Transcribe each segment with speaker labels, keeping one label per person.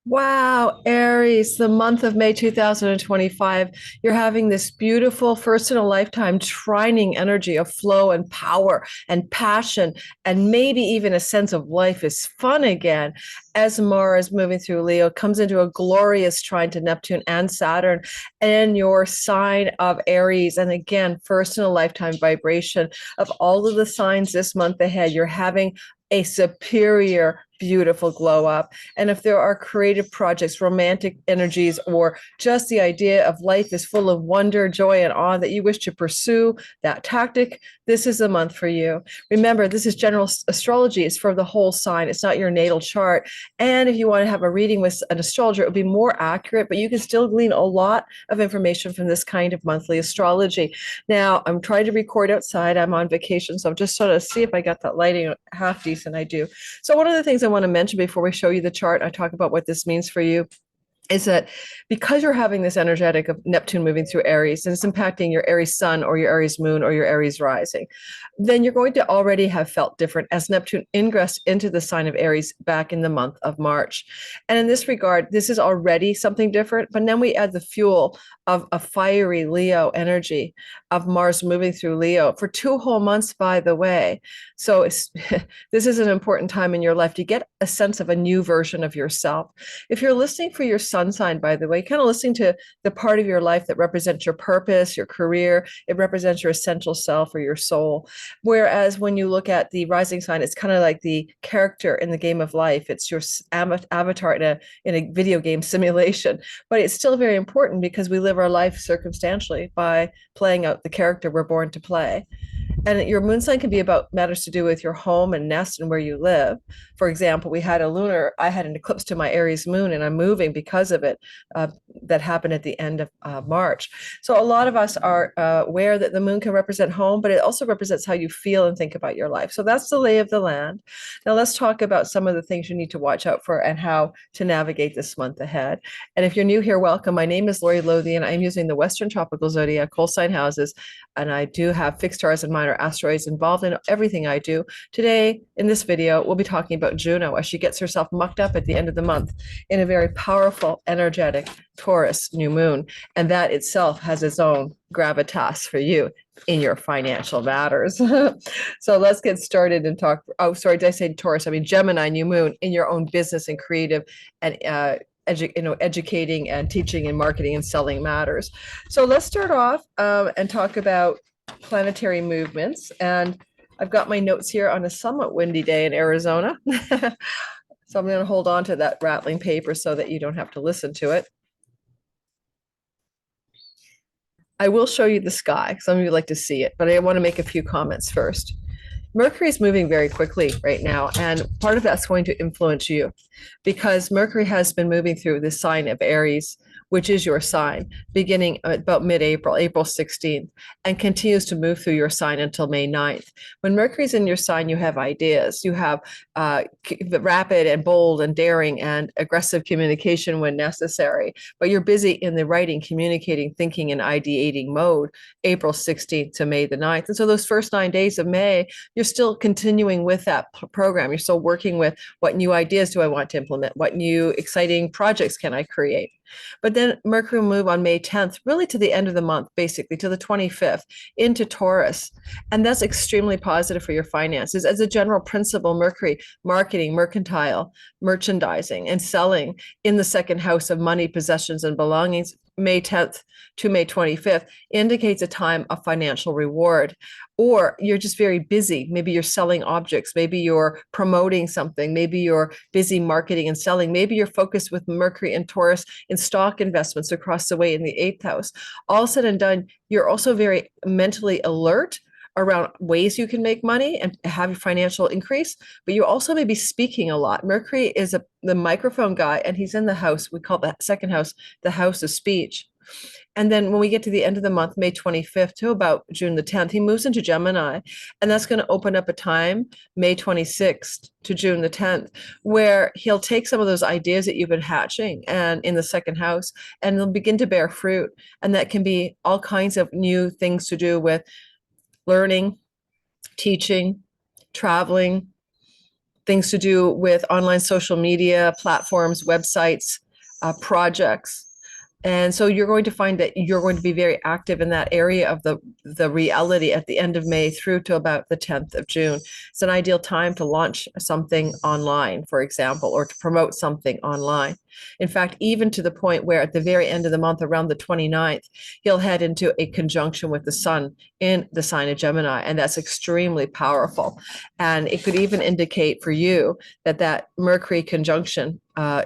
Speaker 1: Wow, Aries, the month of May 2025, you're having this beautiful first in a lifetime trining energy of flow and power and passion, and maybe even a sense of life is fun again. As Mars moving through Leo comes into a glorious trine to Neptune and Saturn and your sign of Aries. And again, first in a lifetime vibration of all of the signs this month ahead, you're having a superior, beautiful glow up. And if there are creative projects, romantic energies, or just the idea of life is full of wonder, joy, and awe that you wish to pursue that tactic, this is the month for you. Remember, this is general astrology. It's for the whole sign. It's not your natal chart. And if you want to have a reading with an astrologer, it would be more accurate, but you can still glean a lot of information from this kind of monthly astrology. Now, I'm trying to record outside. I'm on vacation, so I'm just sort of see if I got that lighting half decent. I do. So one of the things I want to mention before we show you the chart, I talk about what this means for you, is that because you're having this energetic of Neptune moving through Aries and it's impacting your Aries sun or your Aries moon or your Aries rising, then you're going to already have felt different as Neptune ingressed into the sign of Aries back in the month of March. And in this regard, this is already something different, but then we add the fuel of a fiery Leo energy of Mars moving through Leo for 2 whole months, by the way. So this is an important time in your life to get a sense of a new version of yourself. If you're listening for your sun sign, by the way, kind of listening to the part of your life that represents your purpose, your career, it represents your essential self or your soul. Whereas when you look at the rising sign, it's kind of like the character in the game of life. It's your avatar in a video game simulation. But it's still very important because we live our life circumstantially by playing out the character we're born to play. And your moon sign can be about matters to do with your home and nest and where you live. For example, I had an eclipse to my Aries moon, and I'm moving because of it. That happened at the end of March. So a lot of us are aware that the moon can represent home, but it also represents how you feel and think about your life. So that's the lay of the land. Now let's talk about some of the things you need to watch out for and how to navigate this month ahead. And if you're new here, welcome. My name is Lori Lothian. I'm using the Western Tropical Zodiac whole sign houses, and I do have fixed stars and minor asteroids involved in everything I do. Today, in this video, we'll be talking about Juno as she gets herself mucked up at the end of the month in a very powerful, energetic Taurus new moon. And that itself has its own gravitas for you in your financial matters. So let's get started and talk. Oh, sorry, did I say Taurus? I mean Gemini new moon in your own business and creative and educating and teaching and marketing and selling matters. So let's start off and talk about planetary movements. And I've got my notes here on a somewhat windy day in Arizona. So I'm going to hold on to that rattling paper so that you don't have to listen to it. I will show you the sky. Some of you like to see it, but I want to make a few comments first. Mercury is moving very quickly right now, and part of that's going to influence you because Mercury has been moving through the sign of Aries, which is your sign, beginning about mid-April, April 16th, and continues to move through your sign until May 9th. When Mercury's in your sign, you have ideas. You have rapid and bold and daring and aggressive communication when necessary, but you're busy in the writing, communicating, thinking, and ideating mode, April 16th to May the 9th. And so those first 9 days of May, you're still continuing with that program. You're still working with what new ideas do I want to implement? What new exciting projects can I create? But then Mercury will move on May 10th, really to the end of the month, basically to the 25th, into Taurus. And that's extremely positive for your finances. As a general principle, Mercury, marketing, mercantile, merchandising, and selling in the second house of money, possessions, and belongings, May 10th to May 25th, indicates a time of financial reward. Or you're just very busy. Maybe you're selling objects. Maybe you're promoting something. Maybe you're busy marketing and selling. Maybe you're focused with Mercury and Taurus in stock investments across the way in the eighth house. All said and done, you're also very mentally alert around ways you can make money and have your financial increase, but you also may be speaking a lot. Mercury is the microphone guy, and he's in the house. We call the second house the house of speech. And then when we get to the end of the month, May 25th to about June the 10th, he moves into Gemini. And that's going to open up a time, May 26th to June the 10th, where he'll take some of those ideas that you've been hatching and in the second house, and they'll begin to bear fruit. And that can be all kinds of new things to do with learning, teaching, traveling, things to do with online social media platforms, websites, projects. And so you're going to find that you're going to be very active in that area of the reality at the end of May through to about the 10th of June. It's an ideal time to launch something online, for example, or to promote something online. In fact, even to the point where at the very end of the month, around the 29th, he'll head into a conjunction with the sun in the sign of Gemini, and that's extremely powerful. And it could even indicate for you that Mercury conjunction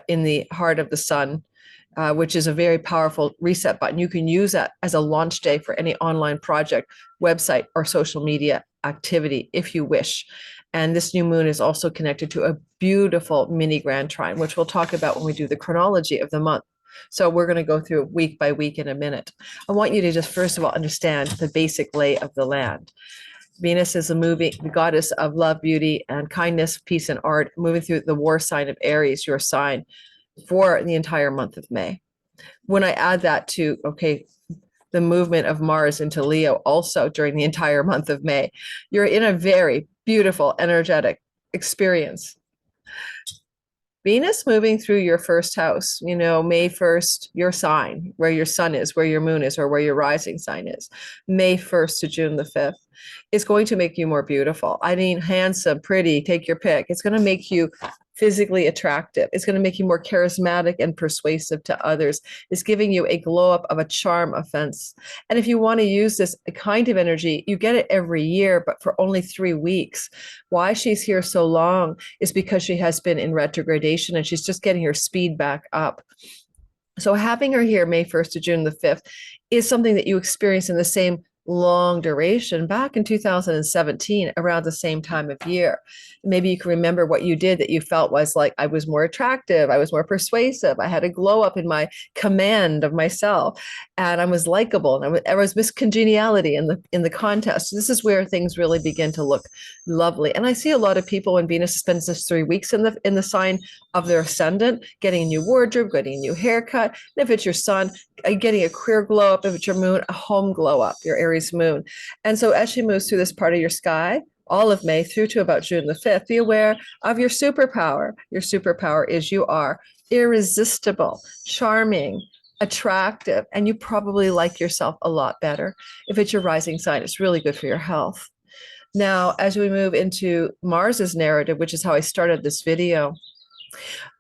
Speaker 1: in the heart of the sun, which is a very powerful reset button. You can use that as a launch day for any online project, website, or social media activity if you wish. And this new moon is also connected to a beautiful mini grand trine, which we'll talk about when we do the chronology of the month. So we're going to go through week by week in a minute. I want you to just first of all understand the basic lay of the land. Venus is the goddess of love, beauty, and kindness, peace, and art, moving through the war sign of Aries, your sign, for the entire month of May. When I add that to, the movement of Mars into Leo also during the entire month of May, you're in a very beautiful, energetic experience. Venus moving through your first house, May 1st, your sign, where your sun is, where your moon is, or where your rising sign is, May 1st to June the 5th, is going to make you more beautiful. I mean, handsome, pretty, take your pick. It's going to make you physically attractive. It's going to make you more charismatic and persuasive to others. It's giving you a glow up of a charm offense. And if you want to use this kind of energy, you get it every year, but for only 3 weeks. Why she's here so long is because she has been in retrogradation and she's just getting her speed back up. So having her here May 1st to June the 5th is something that you experience in the same long duration back in 2017, around the same time of year. Maybe you can remember what you did that you felt was like, I was more attractive, I was more persuasive, I had a glow up in my command of myself, and I was likable, and there was this congeniality in the contest. This is where things really begin to look lovely. And I see a lot of people when Venus spends this 3 weeks in the sign of their ascendant, getting a new wardrobe, getting a new haircut. And if it's your sun, getting a career glow up. If it's your moon, a home glow up, your Aries moon. And so as she moves through this part of your sky, all of May through to about June the 5th, be aware of your superpower. Your superpower is you are irresistible, charming, attractive, and you probably like yourself a lot better. If it's your rising sign, it's really good for your health. Now, as we move into Mars's narrative, which is how I started this video,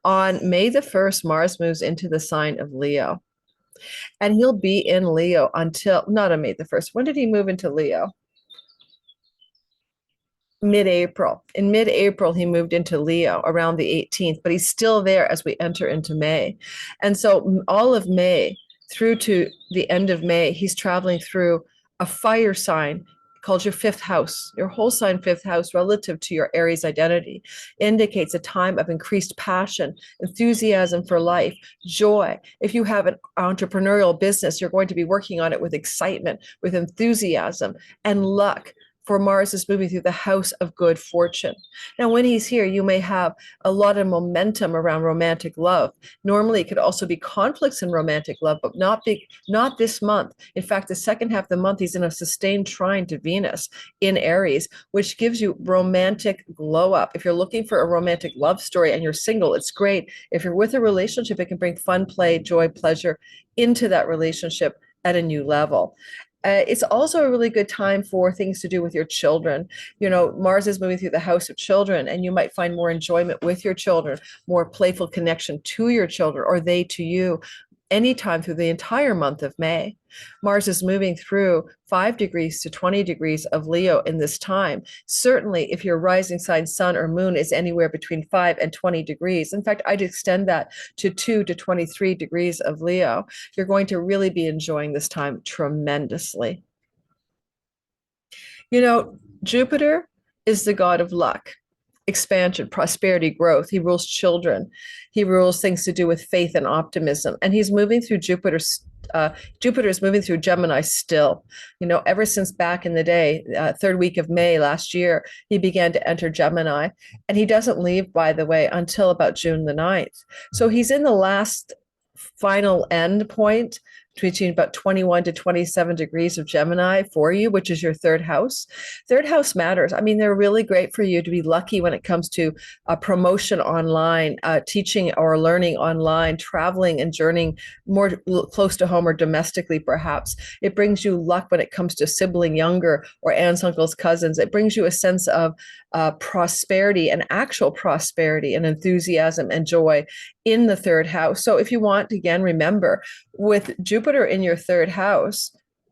Speaker 1: on May the 1st, Mars moves into the sign of Leo. And he'll be in Leo until, not on May the 1st. When did he move into Leo? Mid-April. In mid-April, he moved into Leo around the 18th, but he's still there as we enter into May. And so all of May through to the end of May, he's traveling through a fire sign called your 5th house. Your whole sign 5th house relative to your Aries identity indicates a time of increased passion, enthusiasm for life, joy. If you have an entrepreneurial business, you're going to be working on it with excitement, with enthusiasm, and luck. For Mars is moving through the house of good fortune. Now, when he's here, you may have a lot of momentum around romantic love. Normally, it could also be conflicts in romantic love, but not this month. In fact, the second half of the month, he's in a sustained trine to Venus in Aries, which gives you romantic glow up. If you're looking for a romantic love story and you're single, it's great. If you're with a relationship, it can bring fun, play, joy, pleasure into that relationship at a new level. It's also a really good time for things to do with your children. Mars is moving through the house of children, and you might find more enjoyment with your children, more playful connection to your children, or they to you, anytime through the entire month of May. Mars is moving through 5 degrees to 20 degrees of Leo in this time. Certainly, if your rising sign, sun, or moon is anywhere between 5 and 20 degrees, in fact, I'd extend that to 2 to 23 degrees of Leo, you're going to really be enjoying this time tremendously. Jupiter is the god of luck, expansion, prosperity, growth. He rules children. He rules things to do with faith and optimism. And he's moving through Jupiter is moving through Gemini still. Ever since back in the day, 3rd week of May last year, he began to enter Gemini. And he doesn't leave, by the way, until about June the 9th. So he's in the last final end point between about 21 to 27 degrees of Gemini for you, which is your third house. Third house matters. I mean, they're really great for you to be lucky when it comes to promotion online, teaching or learning online, traveling and journeying more close to home or domestically, perhaps. It brings you luck when it comes to sibling younger or aunts, uncles, cousins. It brings you a sense of prosperity and actual prosperity and enthusiasm and joy in the third house. So if you want, again, remember, with Jupiter in your third house,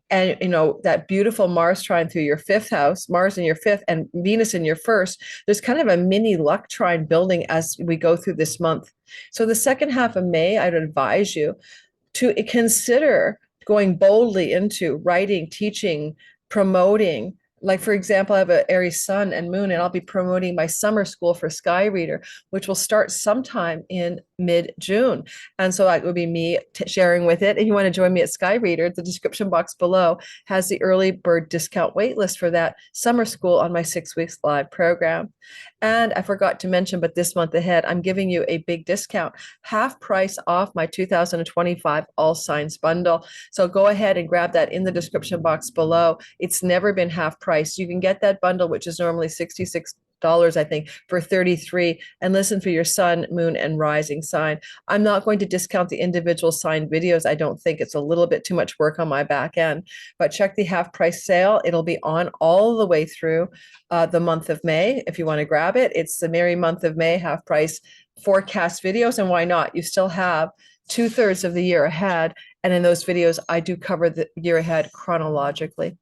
Speaker 1: and that beautiful Mars trine through your fifth house, Mars in your fifth and Venus in your first, there's kind of a mini luck trine building as we go through this month. So the second half of May, I'd advise you to consider going boldly into writing, teaching, promoting. Like, for example, I have an Aries sun and moon, and I'll be promoting my summer school for Sky Reader, which will start sometime in mid-June. And so that would be me sharing with it. If you want to join me at Sky Reader, the description box below has the early bird discount waitlist for that summer school on my 6 weeks live program. And I forgot to mention, but this month ahead, I'm giving you a big discount, half price off my 2025 All Signs bundle. So go ahead and grab that in the description box below. It's never been half price. You can get that bundle, which is normally $66, I think, for 33, and listen for your sun, moon, and rising sign. I'm not going to discount the individual sign videos. I don't think it's a little bit too much work on my back end, but check the half price sale. It'll be on all the way through the month of May. If you want to grab it, it's the merry month of May, half price forecast videos. And why not? You still have 2/3 of the year ahead. And in those videos, I do cover the year ahead chronologically.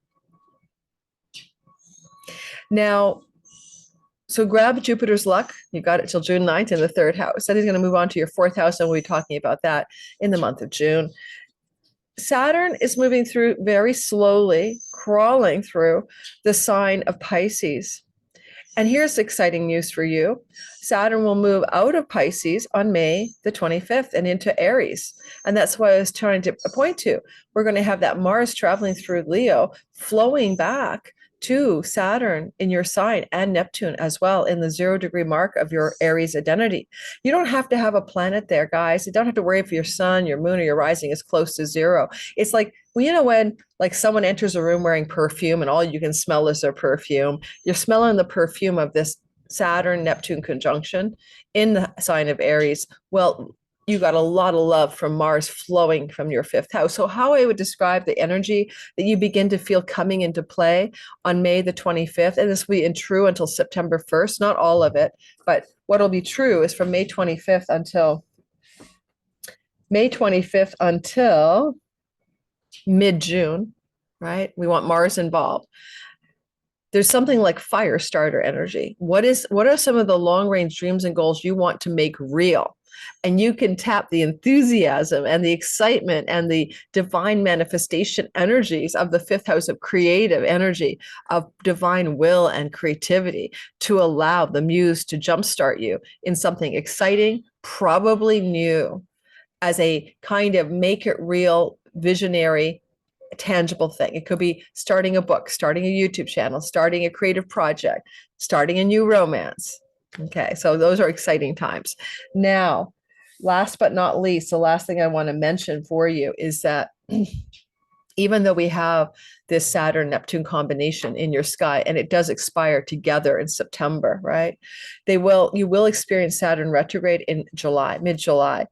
Speaker 1: Now, so grab Jupiter's luck. You got it till June 9th in the third house. Then he's going to move on to your fourth house, and we'll be talking about that in the month of June. Saturn is moving through very slowly, crawling through the sign of Pisces. And here's exciting news for you. Saturn will move out of Pisces on May the 25th and into Aries. And that's what I was trying to point to. We're going to have that Mars traveling through Leo, flowing back to Saturn in your sign and Neptune as well in the 0-degree mark of your Aries identity. You don't have to have a planet there, guys. You don't have to worry if your sun, your moon, or your rising is close to 0. It's like, well, when like someone enters a room wearing perfume and all you can smell is their perfume, you're smelling the perfume of this Saturn-Neptune conjunction in the sign of Aries. Well, you got a lot of love from Mars flowing from your fifth house. So how I would describe the energy that you begin to feel coming into play on May the 25th, and this will be true until September 1st, not all of it, but what will be true is from May 25th until mid-June, right? We want Mars involved. There's something like fire starter energy. What are some of the long-range dreams and goals you want to make real? And you can tap the enthusiasm and the excitement and the divine manifestation energies of the fifth house of creative energy, of divine will and creativity to allow the muse to jumpstart you in something exciting, probably new, as a kind of make it real, visionary, tangible thing. It could be starting a book, starting a YouTube channel, starting a creative project, starting a new romance. Okay, so those are exciting times. Now, last but not least, the last thing I want to mention for you is that even though we have this Saturn-Neptune combination in your sky, and it does expire together in September, right? You will experience Saturn retrograde in July, mid-July.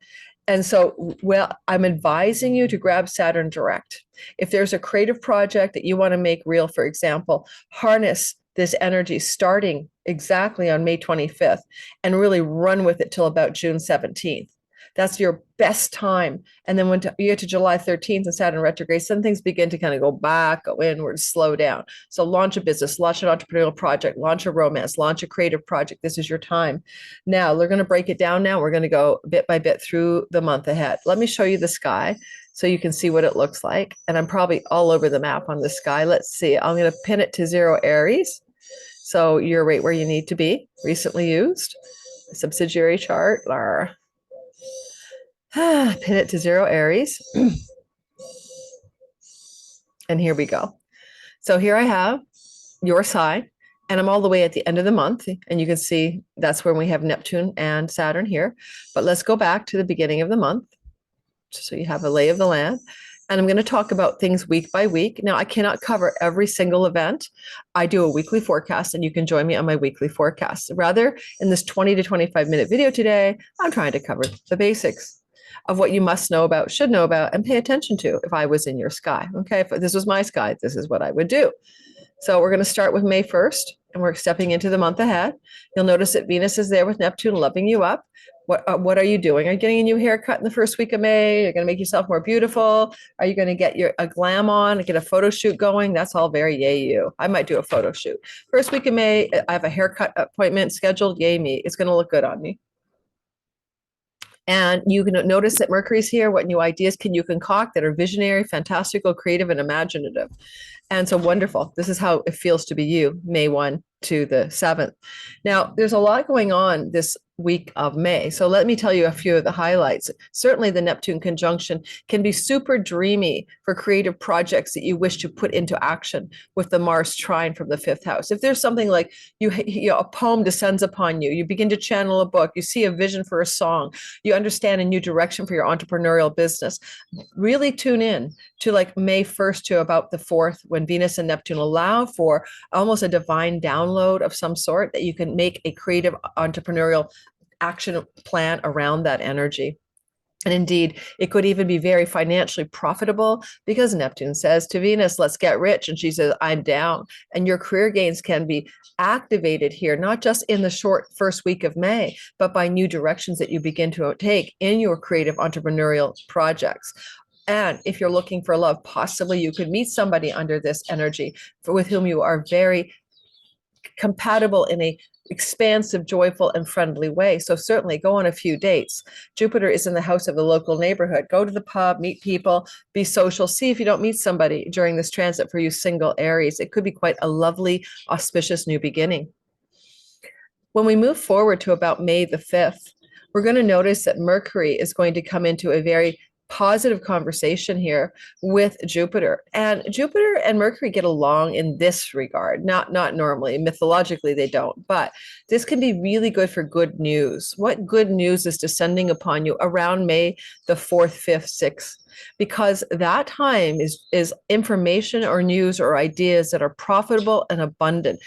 Speaker 1: And so, well, I'm advising you to grab Saturn direct. If there's a creative project that you want to make real, for example, harness this energy starting exactly on May 25th and really run with it till about June 17th. That's your best time. And then when you get to July 13th and Saturn retrograde, some things begin to kind of go back, go inward, slow down. So launch a business, launch an entrepreneurial project, launch a romance, launch a creative project. This is your time. Now, we're going to break it down now. We're going to go bit by bit through the month ahead. Let me show you the sky so you can see what it looks like. And I'm probably all over the map on the sky. Let's see. I'm going to pin it to 0 Aries. So you're right where you need to be. Recently used. Subsidiary chart. Pin it to 0 Aries. And here we go. So here I have your sign, and I'm all the way at the end of the month. And you can see that's when we have Neptune and Saturn here. But let's go back to the beginning of the month, just so you have a lay of the land. And I'm going to talk about things week by week. Now, I cannot cover every single event. I do a weekly forecast, and you can join me on my weekly forecast. Rather, in this 20 to 25-minute video today, I'm trying to cover the basics of what you must know about, should know about, and pay attention to if I was in your sky. Okay, if this was my sky, this is what I would do. So we're going to start with May 1st, and we're stepping into the month ahead. You'll notice that Venus is there with Neptune loving you up. What are you doing? Are you getting a new haircut in the first week of May? You're going to make yourself more beautiful. Are you going to get a glam on, get a photo shoot going? That's all very yay you. I might do a photo shoot. First week of May, I have a haircut appointment scheduled. Yay me. It's going to look good on me. And you can notice that Mercury's here. What new ideas can you concoct that are visionary, fantastical, creative, and imaginative? And so wonderful. This is how it feels to be you, May 1 to the 7th. Now, there's a lot going on this week of May. So let me tell you a few of the highlights. Certainly the Neptune conjunction can be super dreamy for creative projects that you wish to put into action with the Mars trine from the 5th house. If there's something like a poem descends upon you, you begin to channel a book, you see a vision for a song, you understand a new direction for your entrepreneurial business, really tune in to like May 1st to about the 4th, when Venus and Neptune allow for almost a divine download of some sort that you can make a creative entrepreneurial action plan around that energy. And indeed, it could even be very financially profitable because Neptune says to Venus, let's get rich. And she says, I'm down. And your career gains can be activated here, not just in the short first week of May, but by new directions that you begin to take in your creative entrepreneurial projects. And if you're looking for love, possibly you could meet somebody under this energy with whom you are very compatible in a expansive, joyful, and friendly way. So certainly go on a few dates. Jupiter is in the house of the local neighborhood. Go to the pub, meet people, be social. See if you don't meet somebody during this transit for you single Aries. It could be quite a lovely, auspicious new beginning. When we move forward to about May the 5th, we're going to notice that Mercury is going to come into a very positive conversation here with Jupiter. And Jupiter and Mercury get along in this regard, not normally. Mythologically, they don't. But this can be really good for good news. What good news is descending upon you around May the 4th, 5th, 6th? Because that time is information or news or ideas that are profitable and abundant.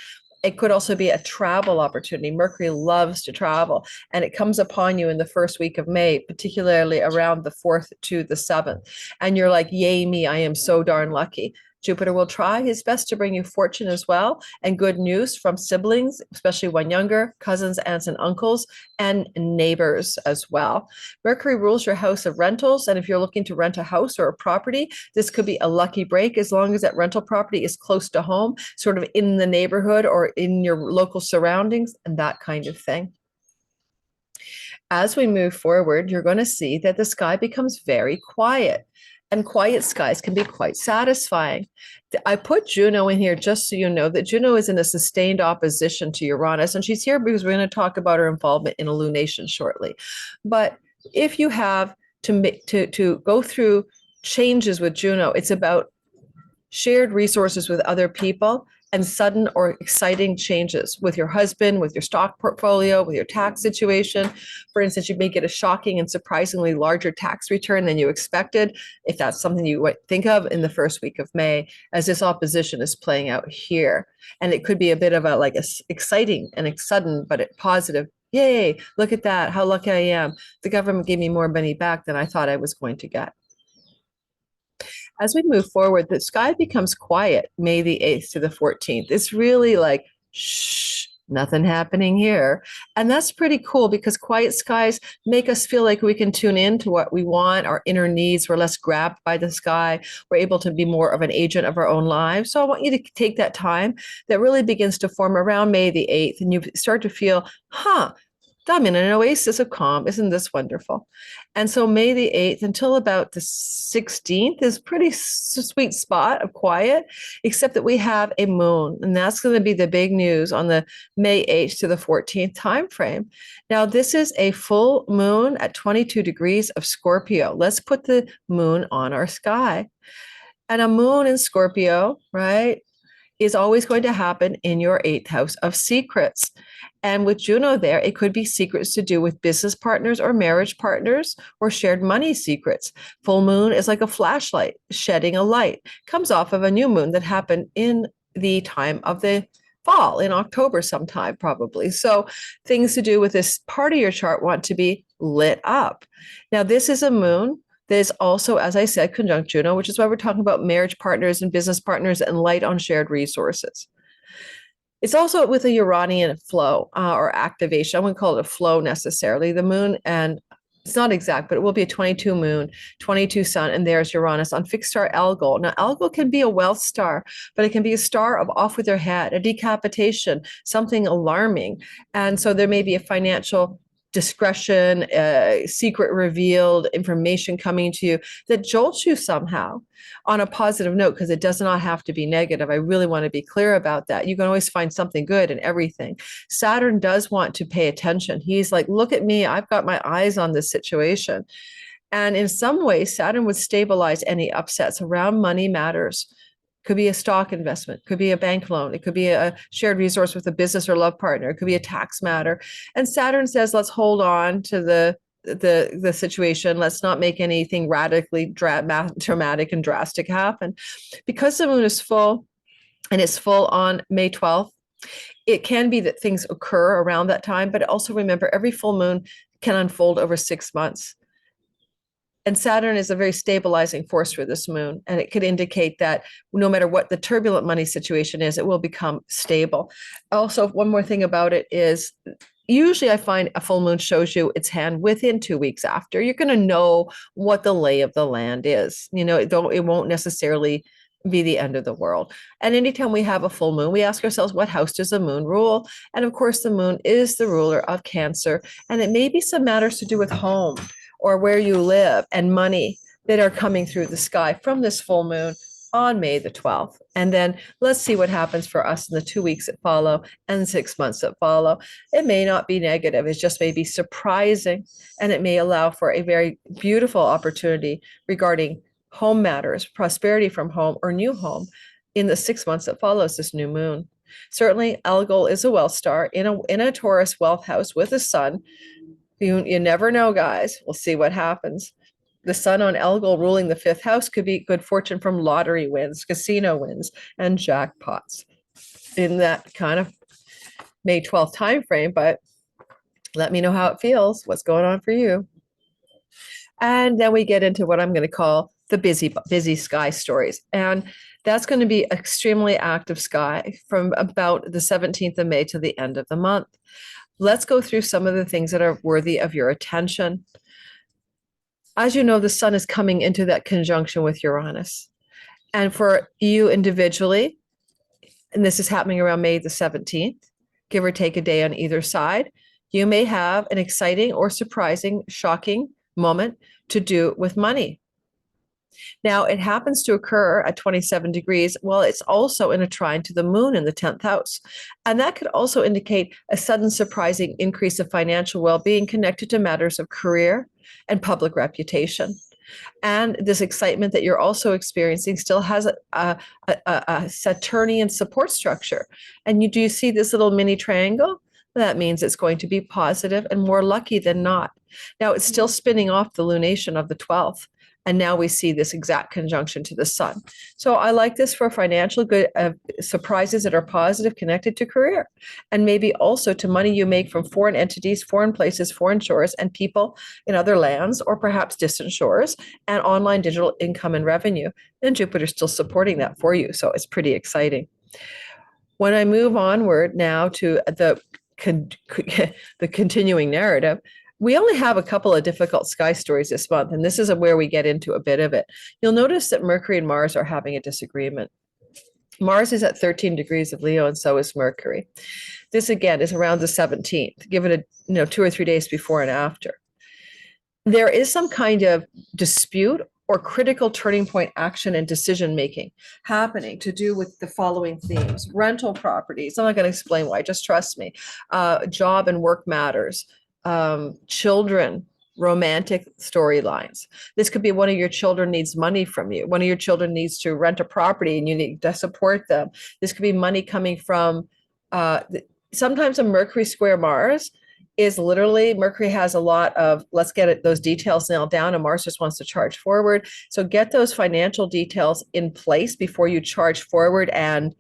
Speaker 1: It could also be a travel opportunity. Mercury loves to travel, and it comes upon you in the first week of May, particularly around the 4th to the 7th. And you're like, yay me, I am so darn lucky. Jupiter will try his best to bring you fortune as well, and good news from siblings, especially one younger, cousins, aunts, and uncles, and neighbors as well. Mercury rules your house of rentals, and if you're looking to rent a house or a property, this could be a lucky break as long as that rental property is close to home, sort of in the neighborhood or in your local surroundings, and that kind of thing. As we move forward, you're going to see that the sky becomes very quiet. And quiet skies can be quite satisfying. I put Juno in here just so you know that Juno is in a sustained opposition to Uranus, and she's here because we're going to talk about her involvement in a lunation shortly. But if you have to go through changes with Juno, it's about shared resources with other people and sudden or exciting changes with your husband, with your stock portfolio, with your tax situation. For instance, you may get a shocking and surprisingly larger tax return than you expected, if that's something you would think of in the first week of May, as this opposition is playing out here. And it could be a bit of a exciting and sudden, but positive. Yay, look at that, how lucky I am. The government gave me more money back than I thought I was going to get. As we move forward, the sky becomes quiet May the 8th to the 14th. It's really like, shh, nothing happening here. And that's pretty cool because quiet skies make us feel like we can tune in to what we want, our inner needs. We're less grabbed by the sky. We're able to be more of an agent of our own lives. So I want you to take that time that really begins to form around May the 8th, and you start to feel, I'm in an oasis of calm. Isn't this wonderful? And so May the 8th until about the 16th is pretty sweet spot of quiet, except that we have a moon, and that's going to be the big news on the May 8th to the 14th time frame. Now, this is a full moon at 22 degrees of Scorpio. Let's put the moon on our sky. And a moon in Scorpio, right, is always going to happen in your 8th house of secrets. And with Juno there, it could be secrets to do with business partners or marriage partners or shared money secrets. Full moon is like a flashlight shedding a light, comes off of a new moon that happened in the time of the fall, in October sometime probably. So things to do with this part of your chart want to be lit up. Now, this is a moon that is also, as I said, conjunct Juno, which is why we're talking about marriage partners and business partners and light on shared resources. It's also with a Uranian flow or activation. I wouldn't call it a flow necessarily. The moon, and it's not exact, but it will be a 22 moon, 22 sun, and there's Uranus on fixed star Algol. Now, Algol can be a wealth star, but it can be a star of off with their head, a decapitation, something alarming. And so there may be a financial discretion, secret revealed, information coming to you that jolts you somehow on a positive note, because it does not have to be negative. I really want to be clear about that. You can always find something good in everything. Saturn does want to pay attention. He's like, look at me, I've got my eyes on this situation. And in some ways, Saturn would stabilize any upsets around money matters. Could be a stock investment, could be a bank loan, it could be a shared resource with a business or love partner, it could be a tax matter. And Saturn says, let's hold on to the situation. Let's not make anything radically dramatic and drastic happen. Because the moon is full, and it's full on May 12th, it can be that things occur around that time, but also remember, every full moon can unfold over 6 months. And Saturn is a very stabilizing force for this moon. And it could indicate that no matter what the turbulent money situation is, it will become stable. Also, one more thing about it is, usually I find a full moon shows you its hand within 2 weeks after. You're going to know what the lay of the land is. You know, it won't necessarily be the end of the world. And anytime we have a full moon, we ask ourselves, what house does the moon rule? And of course, the moon is the ruler of Cancer. And it may be some matters to do with home or where you live and money that are coming through the sky from this full moon on May the 12th. And then let's see what happens for us in the 2 weeks that follow and 6 months that follow. It may not be negative. It just may be surprising. And it may allow for a very beautiful opportunity regarding home matters, prosperity from home or new home in the 6 months that follows this new moon. Certainly, Algol is a wealth star in a Taurus wealth house with a sun. You never know, guys. We'll see what happens. The sun on Algol ruling the 5th house could be good fortune from lottery wins, casino wins, and jackpots in that kind of May 12th timeframe. But let me know how it feels. What's going on for you? And then we get into what I'm going to call the busy sky stories. And that's going to be extremely active sky from about the 17th of May to the end of the month. Let's go through some of the things that are worthy of your attention. As you know, the sun is coming into that conjunction with Uranus. And for you individually, and this is happening around May the 17th, give or take a day on either side, you may have an exciting or surprising, shocking moment to do with money. Now, it happens to occur at 27 degrees. Well, it's also in a trine to the moon in the 10th house. And that could also indicate a sudden surprising increase of financial well-being connected to matters of career and public reputation. And this excitement that you're also experiencing still has a Saturnian support structure. And do you see this little mini triangle? That means it's going to be positive and more lucky than not. Now, it's still spinning off the lunation of the 12th. And now we see this exact conjunction to the sun. So I like this for financial good surprises that are positive, connected to career, and maybe also to money you make from foreign entities, foreign places, foreign shores, and people in other lands, or perhaps distant shores, and online digital income and revenue. And Jupiter's still supporting that for you. So it's pretty exciting. When I move onward now to the continuing narrative, we only have a couple of difficult sky stories this month, and this is where we get into a bit of it. You'll notice that Mercury and Mars are having a disagreement. Mars is at 13 degrees of Leo, and so is Mercury. This, again, is around the 17th. Give it 2 or 3 days before and after. There is some kind of dispute or critical turning point action and decision-making happening to do with the following themes. Rental properties. I'm not going to explain why, just trust me. Job and work matters. Children, romantic storylines. This could be one of your children needs money from you. One of your children needs to rent a property and you need to support them. This could be money coming from, sometimes a Mercury square Mars is literally, Mercury has a lot of, let's get it, those details nailed down, and Mars just wants to charge forward. So get those financial details in place before you charge forward and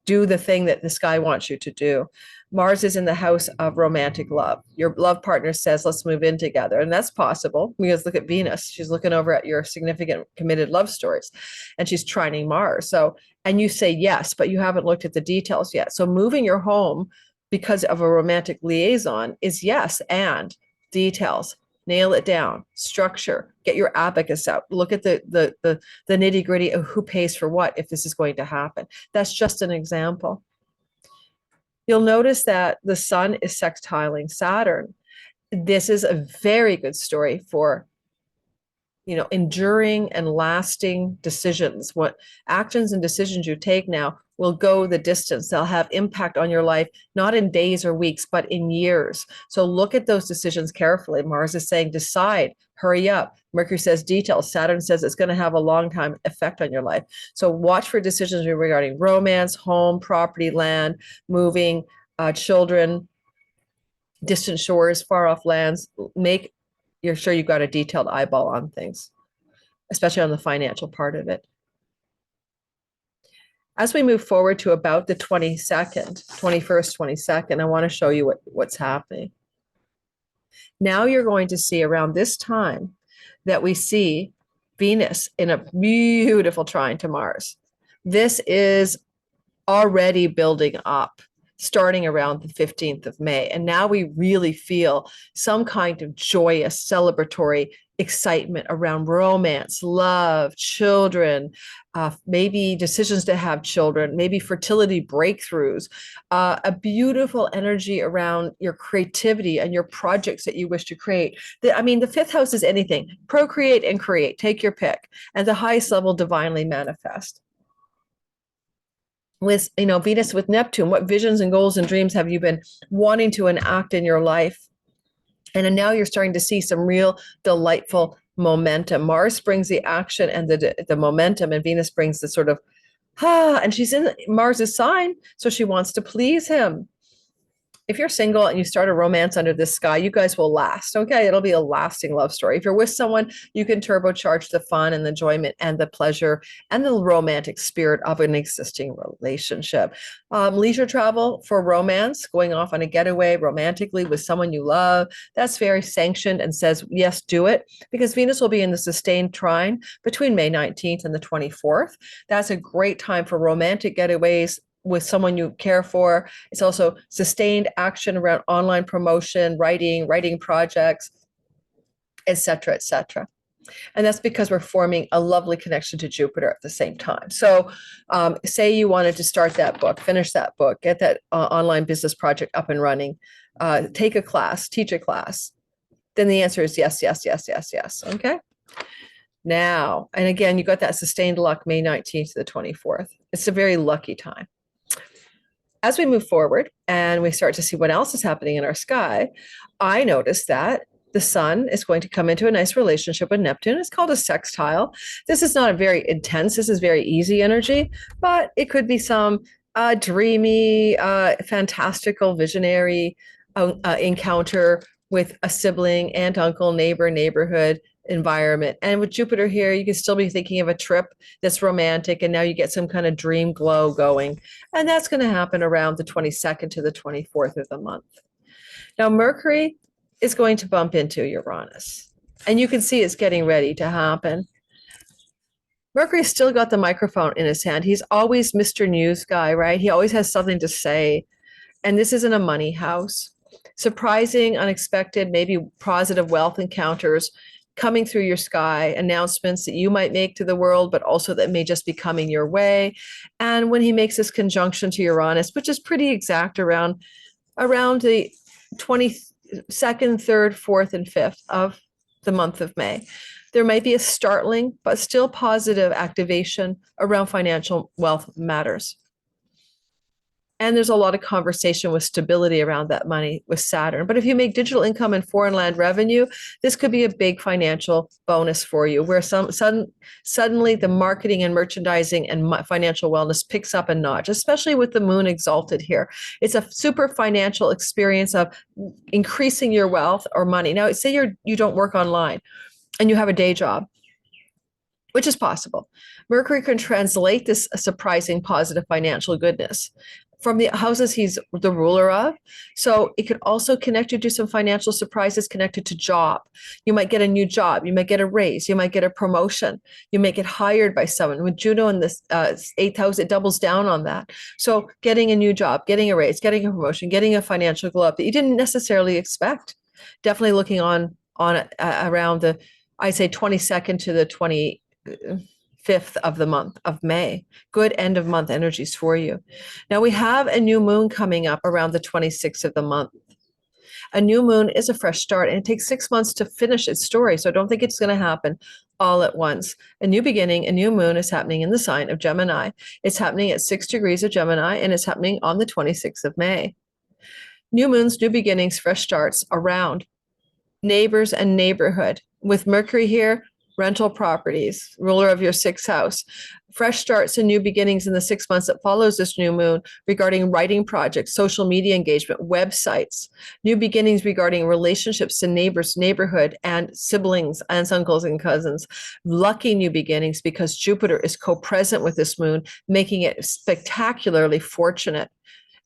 Speaker 1: do the thing that the sky wants you to do. Mars is in the house of romantic love. Your love partner says, let's move in together. And that's possible because look at Venus. She's looking over at your significant committed love stories and she's trining Mars. So, and you say yes, but you haven't looked at the details yet. So moving your home because of a romantic liaison is yes, and details. Nail it down, structure, get your abacus out, look at the nitty gritty of who pays for what if this is going to happen. That's just an example. You'll notice that the sun is sextiling Saturn. This is a very good story for, enduring and lasting decisions. What actions and decisions you take now will go the distance. They'll have impact on your life, not in days or weeks, but in years. So look at those decisions carefully. Mars is saying, decide, hurry up. Mercury says details. Saturn says it's going to have a long time effect on your life. So watch for decisions regarding romance, home, property, land, moving, children, distant shores, far off lands. You're sure you've got a detailed eyeball on things, especially on the financial part of it. As we move forward to about the 21st, 22nd, I want to show you what's happening. Now you're going to see around this time that we see Venus in a beautiful trine to Mars. This is already building up, starting around the 15th of May. And now we really feel some kind of joyous, celebratory excitement around romance, love, children, maybe decisions to have children, maybe fertility breakthroughs, a beautiful energy around your creativity and your projects that you wish to create. The fifth house is anything, procreate and create, take your pick, and the highest level divinely manifest. With Venus with Neptune, what visions and goals and dreams have you been wanting to enact in your life? And now you're starting to see some real delightful momentum. Mars brings the action and the momentum, and Venus brings the sort of, and she's in Mars's sign, so she wants to please him. If you're single and you start a romance under this sky, you guys will last. Okay, it'll be a lasting love story. If you're with someone, you can turbocharge the fun and the enjoyment and the pleasure and the romantic spirit of an existing relationship. Leisure travel for romance, going off on a getaway romantically with someone you love, that's very sanctioned and says, yes, do it, because Venus will be in the sustained trine between May 19th and the 24th. That's a great time for romantic getaways with someone you care for. It's also sustained action around online promotion, writing projects, etc., etc. And that's because we're forming a lovely connection to Jupiter at the same time. So say you wanted to start that book, finish that book, get that online business project up and running, take a class, teach a class, then the answer is yes, yes, yes, yes, yes. Okay. Now, and again, you got that sustained luck May 19th to the 24th. It's a very lucky time. As we move forward and we start to see what else is happening in our sky, I noticed that the sun is going to come into a nice relationship with Neptune. It's called a sextile. This is not a very intense, this is very easy energy, but it could be some dreamy, fantastical, visionary encounter with a sibling, aunt, uncle, neighbor, neighborhood, environment. And with Jupiter here, you can still be thinking of a trip that's romantic, and now you get some kind of dream glow going. And that's going to happen around the 22nd to the 24th of the month. Now, Mercury is going to bump into Uranus, and you can see it's getting ready to happen. Mercury's still got the microphone in his hand. He's always Mr. News guy, right? He always has something to say. And this isn't a money house. Surprising, unexpected, maybe positive wealth encounters coming through your sky, announcements that you might make to the world, but also that may just be coming your way. And when he makes this conjunction to Uranus, which is pretty exact around the 22nd, 3rd, 4th, and 5th of the month of May, there might be a startling but still positive activation around financial wealth matters. And there's a lot of conversation with stability around that money with Saturn. But if you make digital income and foreign land revenue, this could be a big financial bonus for you, where suddenly the marketing and merchandising and financial wellness picks up a notch, especially with the moon exalted here. It's a super financial experience of increasing your wealth or money. Now, say you don't work online and you have a day job, which is possible. Mercury can translate this surprising positive financial goodness from the houses he's the ruler of. So it could also connect you to some financial surprises connected to job. You might get a new job. You might get a raise. You might get a promotion. You may get hired by someone. With Juno in this 8th house, it doubles down on that. So getting a new job, getting a raise, getting a promotion, getting a financial glow up that you didn't necessarily expect. Definitely looking on around the, I'd say 22nd to the 25th of the month of May. Good end of month energies for you. Now we have a new moon coming up around the 26th of the month. A new moon is a fresh start, and it takes 6 months to finish its story. So I don't think it's going to happen all at once. A new beginning, a new moon is happening in the sign of Gemini. It's happening at 6 degrees of Gemini, and it's happening on the 26th of May. New moons, new beginnings, fresh starts around neighbors and neighborhood. With Mercury here, rental properties, ruler of your 6th house, fresh starts and new beginnings in the 6 months that follows this new moon regarding writing projects, social media engagement, websites, new beginnings regarding relationships to neighbors, neighborhood, and siblings, aunts, uncles, and cousins. Lucky new beginnings because Jupiter is co-present with this moon, making it spectacularly fortunate.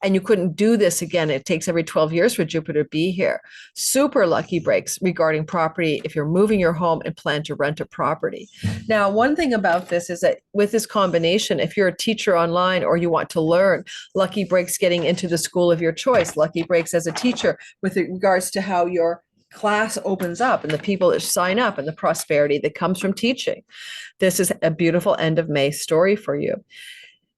Speaker 1: And you couldn't do this again. It takes every 12 years for Jupiter to be here. Super lucky breaks regarding property if you're moving your home and plan to rent a property. Now, one thing about this is that with this combination, if you're a teacher online or you want to learn, lucky breaks getting into the school of your choice, lucky breaks as a teacher with regards to how your class opens up and the people that sign up and the prosperity that comes from teaching. This is a beautiful end of May story for you.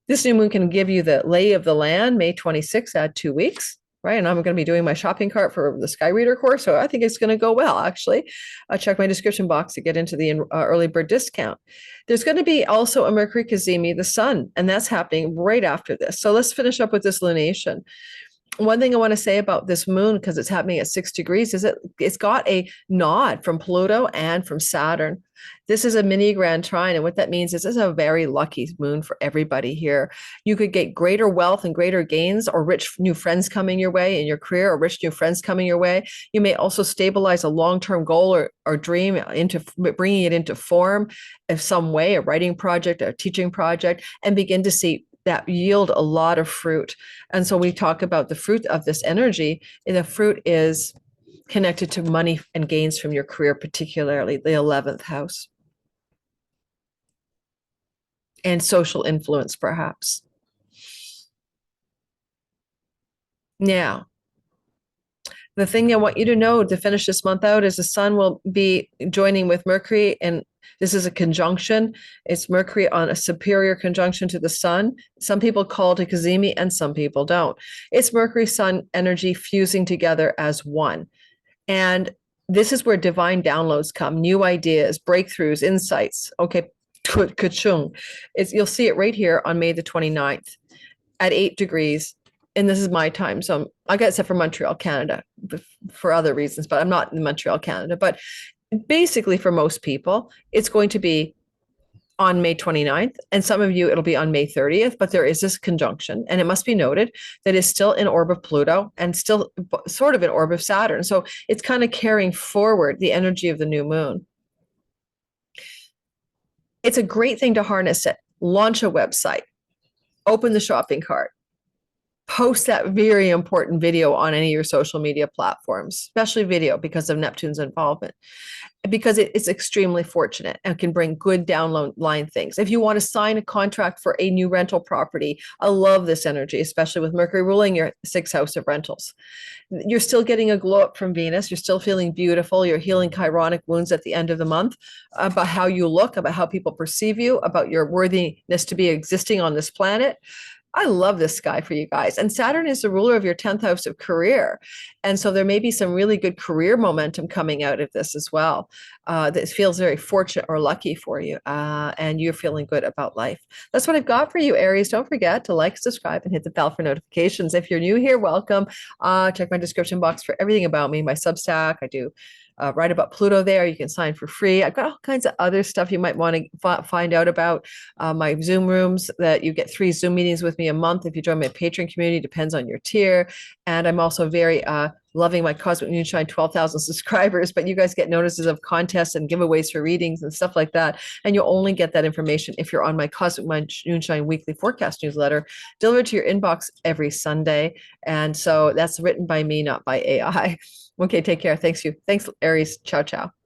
Speaker 1: This new moon can give you the lay of the land, May 26th, add 2 weeks, right? And I'm going to be doing my shopping cart for the Sky Reader course. So I think it's going to go well, actually. Check my description box to get into the early bird discount. There's going to be also a Mercury Cazimi, the sun, and that's happening right after this. So let's finish up with this lunation. One thing I want to say about this moon, because it's happening at 6 degrees, is it's got a nod from Pluto and from Saturn. This is a mini grand trine. And what that means is this is a very lucky moon for everybody here. You could get greater wealth and greater gains or rich new friends coming your way in your career or rich new friends coming your way. You may also stabilize a long-term goal or dream into bringing it into form of some way, a writing project, a teaching project, and begin to see that yield a lot of fruit. And so we talk about the fruit of this energy, and the fruit is connected to money and gains from your career, particularly the 11th house. And social influence, perhaps. Now, the thing I want you to know to finish this month out is the sun will be joining with Mercury, and this is a conjunction. It's Mercury on a superior conjunction to the sun. Some people call it a Cazimi and some people don't. It's Mercury sun energy fusing together as one. And this is where divine downloads come, new ideas, breakthroughs, insights. Okay, ka-chung. You'll see it right here on May the 29th at 8 degrees. And this is my time. So I got set for Montreal, Canada for other reasons, but I'm not in Montreal, Canada. But basically for most people, it's going to be on May 29th. And some of you, it'll be on May 30th, but there is this conjunction. And it must be noted that it's still in orb of Pluto and still sort of in orb of Saturn. So it's kind of carrying forward the energy of the new moon. It's a great thing to harness it. Launch a website, open the shopping cart, post that very important video on any of your social media platforms, especially video because of Neptune's involvement, because it's extremely fortunate and can bring good downline things. If you want to sign a contract for a new rental property, I love this energy, especially with Mercury ruling your 6th house of rentals. You're still getting a glow up from Venus. You're still feeling beautiful. You're healing chironic wounds at the end of the month about how you look, about how people perceive you, about your worthiness to be existing on this planet. I love this sky for you guys. And Saturn is the ruler of your 10th house of career. And so there may be some really good career momentum coming out of this as well. That feels very fortunate or lucky for you. And you're feeling good about life. That's what I've got for you, Aries. Don't forget to like, subscribe, and hit the bell for notifications. If you're new here, welcome. Check my description box for everything about me, my Substack. I do write about Pluto there. You can sign for free. I've got all kinds of other stuff you might want to find out about. My Zoom rooms that you get 3 Zoom meetings with me a month if you join my Patreon community, depends on your tier. And I'm also very loving my Cosmic Moonshine 12,000 subscribers, but you guys get notices of contests and giveaways for readings and stuff like that. And you'll only get that information if you're on my Cosmic Moonshine weekly forecast newsletter delivered to your inbox every Sunday. And so that's written by me, not by AI. Okay, take care. Thanks, Aries. Ciao, ciao.